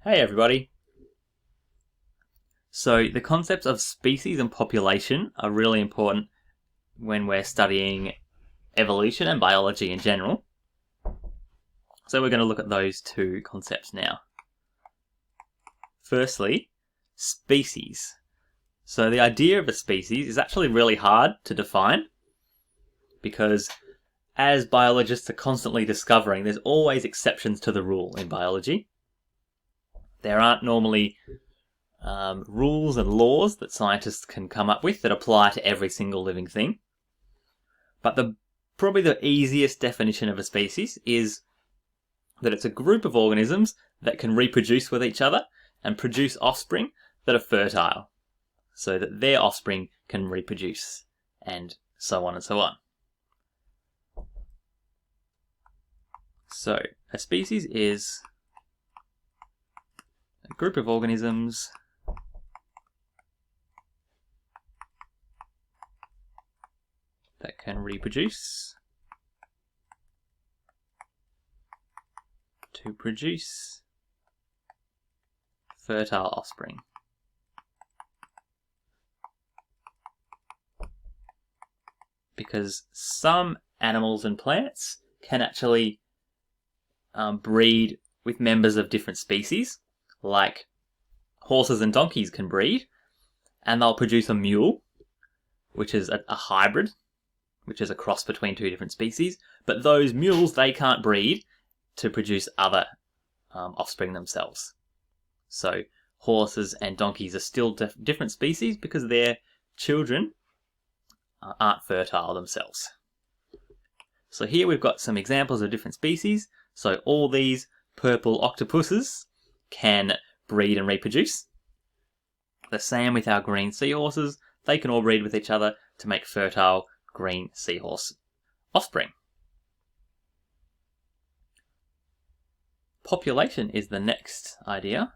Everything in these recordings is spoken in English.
Hey everybody! So the concepts of species and population are really important when we're studying evolution and biology in general. So we're going to look at those two concepts now. Firstly, species. So the idea of a species is actually really hard to define because as biologists are constantly discovering, there's always exceptions to the rule in biology. There aren't normally rules and laws that scientists can come up with that apply to every single living thing. But probably the easiest definition of a species is that it's a group of organisms that can reproduce with each other and produce offspring that are fertile, so that their offspring can reproduce, and so on and so on. So, a species is a group of organisms that can reproduce to produce fertile offspring. Because some animals and plants can actually breed with members of different species, like horses and donkeys can breed, and they'll produce a mule, which is a hybrid, which is a cross between two different species. But those mules, they can't breed to produce other offspring themselves. So horses and donkeys are still different species because their children aren't fertile themselves. So here we've got some examples of different species. So all these purple octopuses can breed and reproduce. The same with our green seahorses. They can all breed with each other to make fertile green seahorse offspring. Population is the next idea.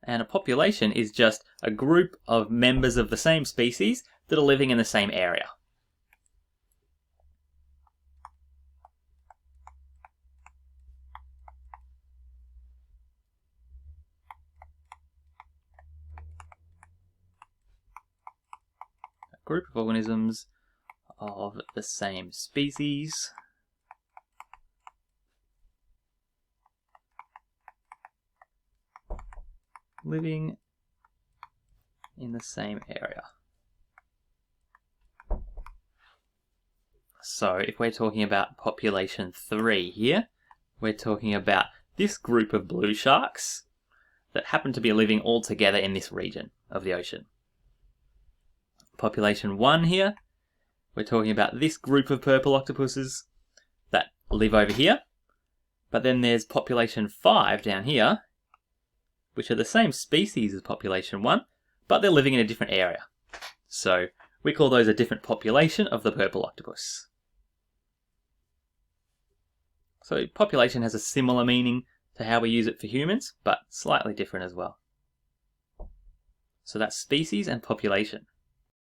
And a population is just a group of members of the same species that are living in the same area. A group of organisms of the same species living in the same area. So if we're talking about population 3 here, we're talking about this group of blue sharks that happen to be living all together in this region of the ocean. Population 1 here, we're talking about this group of purple octopuses that live over here. But then there's population 5 down here, which are the same species as population 1, but they're living in a different area. So we call those a different population of the purple octopus. So population has a similar meaning to how we use it for humans, but slightly different as well. So that's species and population.